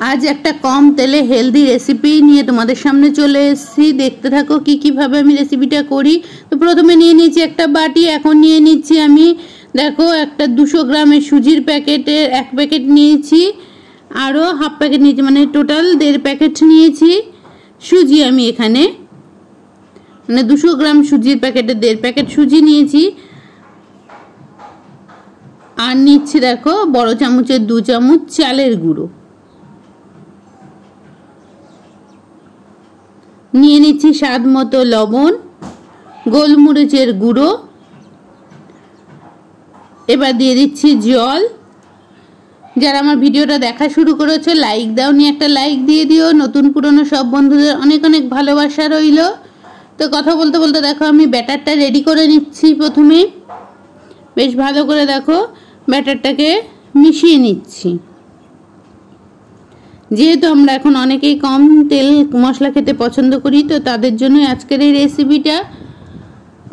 आज একটা কম তেলে হেলদি রেসিপি নিয়ে তোমাদের সামনে চলে এসেছি। দেখতে থাকো কি কিভাবে আমি রেসিপিটা করি। তো প্রথমে নিয়ে নিয়েছি একটা বাটি, এখন নিয়ে নিচ্ছি আমি দেখো একটা 200 গ্রামের সুজির প্যাকেটের 1 প্যাকেট নিয়েছি, আরও হাফ প্যাকেট নিয়েছি, মানে টোটাল 1.5 প্যাকেট নিয়েছি সুজি। আমি এখানে মানে 200 গ্রাম সুজির প্যাকেটের 1.5 প্যাকেট সুজি নিয়েছি। আর নিচ্ছি দেখো বড় চামচের 2 চামচ চালের গুঁড়ো, নিয়ে নিচ্ছি স্বাদ মতো লবণ, গোলমরিচের গুঁড়ো, এবার দিয়ে দিচ্ছি জল। যারা আমার ভিডিওটা দেখা শুরু করেছো লাইক দাওনি, একটা লাইক দিয়ে দিও। নতুন পুরনো সব বন্ধুদের অনেক অনেক ভালোবাসা রইল। তো কথা বলতে বলতে দেখো আমি ব্যাটারটা রেডি করে নিচ্ছি। প্রথমে বেশ ভালো করে দেখো ব্যাটারটাকে মিশিয়ে নিচ্ছি। যেহেতু আমরা এখন অনেকেই কম তেল মশলা খেতে পছন্দ করি, তো তাদের জন্য আজকের এই রেসিপিটা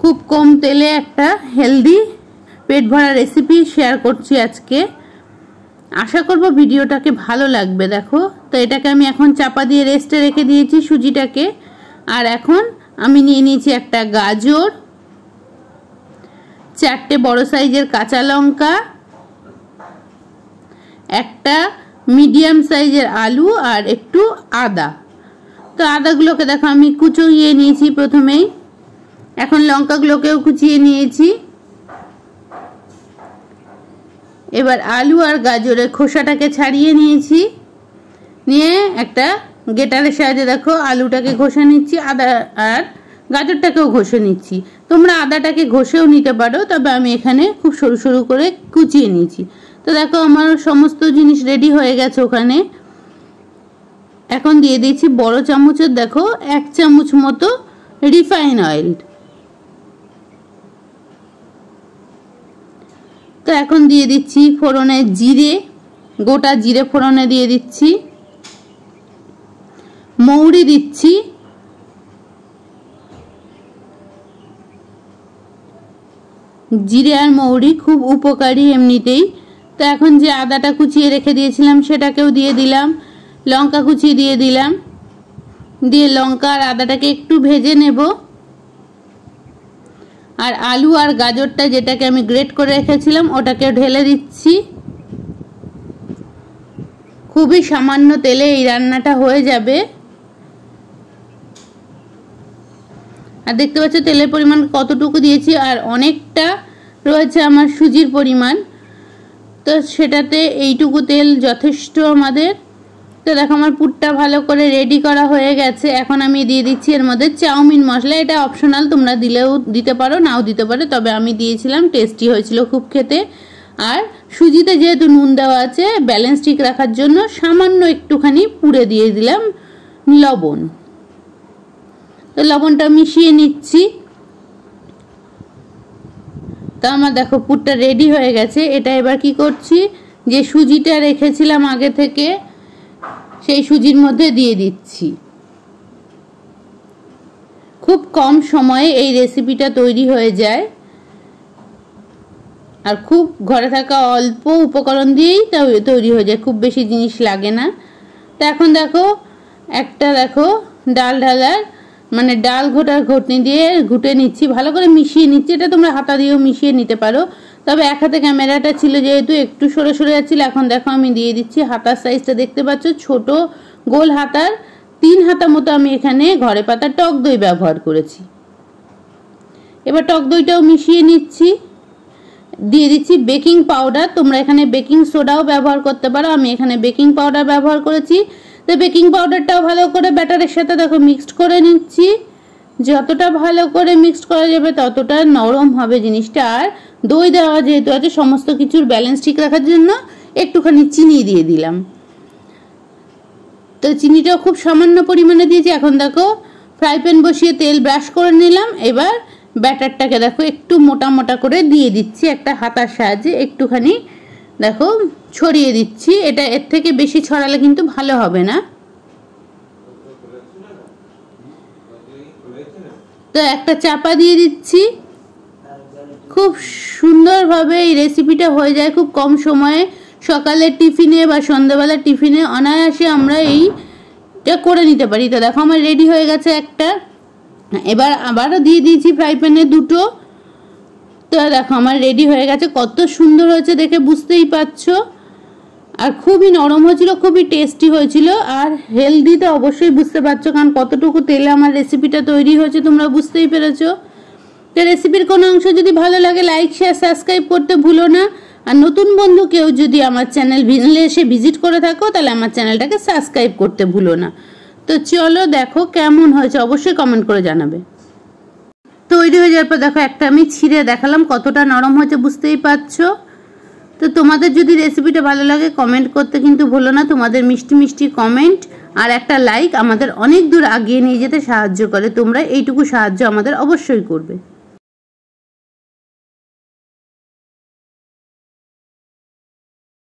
খুব কম তেলে একটা হেলদি পেট ভরা রেসিপি শেয়ার করছি আজকে। আশা করব ভিডিওটাকে ভালো লাগবে। দেখো তো এটাকে আমি এখন চাপা দিয়ে রেস্টে রেখে দিয়েছি সুজিটাকে। আর এখন আমি নিয়ে নিয়েছি একটা গাজর, 4টে বড় সাইজের কাঁচা লঙ্কা, একটা মিডিয়াম সাইজের আলু আর একটু আদা। তো আদাগুলোকে দেখো আমি কুচিয়ে নিয়েছি প্রথমেই, এখন লঙ্কাগুলোকেও কুচিয়ে নিয়েছি। এবার আলু আর গাজরের খোসাটাকে ছাড়িয়ে নিয়েছি, নিয়ে একটা গ্রেটারের সাহায্যে দেখো আলুটাকে ঘষে নিচ্ছি, আদা আর গাজরটাকেও ঘষে নিচ্ছি। তোমরা আদাটাকে ঘষেও নিতে পারো, তবে আমি এখানে খুব সরু সরু করে কুচিয়ে নিয়েছি। তো দেখো আমার সমস্ত জিনিস রেডি হয়ে গেছে ওখানে। এখন দিয়ে দিচ্ছি বড় চামচের দেখো 1 চামচ মতো রিফাইন অয়েল। তো এখন দিয়ে দিচ্ছি ফোড়নে জিরে, গোটা জিরে ফোড়নে দিয়ে দিচ্ছি, মৌরি দিচ্ছি, জিরে আর মৌরি খুব উপকারী এমনিতেই। তো এখন যে আদাটা কুচিয়ে রেখে দিয়েছিলাম সেটাকেও দিয়ে দিলাম, লঙ্কা কুচিয়ে দিয়ে দিলাম, দিয়ে লঙ্কা আর আদাটাকে একটু ভেজে নেব। আর আলু আর গাজরটা যেটাকে আমি গ্রেট করে রেখেছিলাম ওটাকে ঢেলে দিচ্ছি। খুবই সামান্য তেলে এই রান্নাটা হয়ে যাবে। আর দেখতে পাচ্ছ তেলের পরিমাণ কতটুকু দিয়েছি, আর অনেকটা রয়েছে আমার সুজির পরিমাণ, তো সেটাতে এইটুকু তেল যথেষ্ট আমাদের। তো দেখো আমার পুরটা ভালো করে রেডি করা হয়ে গেছে। এখন আমি দিয়ে দিচ্ছি এর মধ্যে চাউমিন মশলা। এটা অপশনাল, তোমরা দিলেও দিতে পারো নাও দিতে পারো, তবে আমি দিয়েছিলাম, টেস্টি হয়েছিল খুব খেতে। আর সুজিতে যেহেতু নুন দেওয়া আছে ব্যালেন্স ঠিক রাখার জন্য সামান্য একটুখানি পুড়ে দিয়ে দিলাম লবণ। তো লবণটা মিশিয়ে নিচ্ছি। তো আমার দেখো পুরটা রেডি হয়ে গেছে। এটা এবার কি করছি, যে সুজিটা রেখেছিলাম আগে থেকে সেই সুজির মধ্যে দিয়ে দিচ্ছি। খুব কম সময়ে এই রেসিপিটা তৈরি হয়ে যায়, আর খুব ঘরে থাকা অল্প উপকরণ দিয়েই তৈরি হয়ে যায়, খুব বেশি জিনিস লাগে না। তো এখন দেখো একটা দেখো ডাল ঢালার মানে ডাল ঘোটার ঘুটনি দিয়ে ঘুটে নিচ্ছি, ভালো করে মিশিয়ে নিচ্ছি। এটা তোমরা হাতা দিয়েও মিশিয়ে নিতে পারো, তবে এক হাতে ক্যামেরাটা ছিল যেহেতু একটু সরে সরে যাচ্ছিল। এখন দেখো আমি দিয়ে দিচ্ছি হাতার সাইজটা দেখতে পাচ্ছ, ছোট গোল হাতার 3 হাতা মতো আমি এখানে ঘরে পাতা টক দই ব্যবহার করেছি। এবার টক দইটাও মিশিয়ে নিচ্ছি, দিয়ে দিচ্ছি বেকিং পাউডার। তোমরা এখানে বেকিং সোডাও ব্যবহার করতে পারো, আমি এখানে বেকিং পাউডার ব্যবহার করেছি। তো বেকিং পাউডারটাও ভালো করে ব্যাটারের সাথে দেখো মিক্সড করে নিচ্ছি। যতটা ভালো করে মিক্সড করা যাবে ততটা নরম হবে জিনিসটা। আর দই দেওয়া যেহেতু আছে সমস্ত কিছুর ব্যালেন্স ঠিক রাখার জন্য একটুখানি চিনি দিয়ে দিলাম। তো চিনিটাও খুব সামান্য পরিমাণে দিয়েছি। এখন দেখো ফ্রাই প্যান বসিয়ে তেল ব্রাশ করে নিলাম। এবার ব্যাটারটাকে দেখো একটু মোটা মোটা করে দিয়ে দিচ্ছি, একটা হাতার সাহায্যে একটুখানি দেখো ছড়িয়ে দিচ্ছি। এটা এর থেকে বেশি ছড়ালে কিন্তু ভালো হবে না। তো একটা চাপা দিয়ে দিচ্ছি। খুব সুন্দরভাবে এই রেসিপিটা হয়ে যায় খুব কম সময়ে। সকালের টিফিনে বা সন্ধ্যাবেলার টিফিনে অনায়াসে আমরা এইটা করে নিতে পারি। তো দেখো আমার রেডি হয়ে গেছে একটা। এবার আবারও দিয়ে দিয়েছি ফ্রাই প্যানে দুটো। তো দেখো আমার রেডি হয়ে গেছে, কত সুন্দর হয়েছে দেখে বুঝতেই পারছো। আর খুবই নরম হয়েছিল, খুবই টেস্টি হয়েছিল, আর হেলদি তো অবশ্যই বুঝতে পারছো, কারণ কতটুকু তেলে আমার রেসিপিটা তৈরি হয়েছে তোমরা বুঝতেই পেরেছো। তো রেসিপির কোনো অংশ যদি ভালো লাগে লাইক শেয়ার সাবস্ক্রাইব করতে ভুলো না। আর নতুন বন্ধু কেউ যদি আমার চ্যানেলে এসে ভিজিট করে থাকো তাহলে আমার চ্যানেলটাকে সাবস্ক্রাইব করতে ভুলো না। তো চলো দেখো কেমন হয়েছে অবশ্যই কমেন্ট করে জানাবে। তৈরি হয়ে যাওয়ার পর দেখো একটা আমি ছিঁড়ে দেখালাম, কতটা নরম হয়েছে বুঝতেই পারছো। তো তোমাদের যদি রেসিপিটা ভালো লাগে কমেন্ট করতে কিন্তু ভুলো না। তোমাদের মিষ্টি মিষ্টি কমেন্ট আর একটা লাইক আমাদের অনেক দূর এগিয়ে নিয়ে যেতে সাহায্য করে। তোমরা এইটুকু সাহায্য আমাদের অবশ্যই করবে।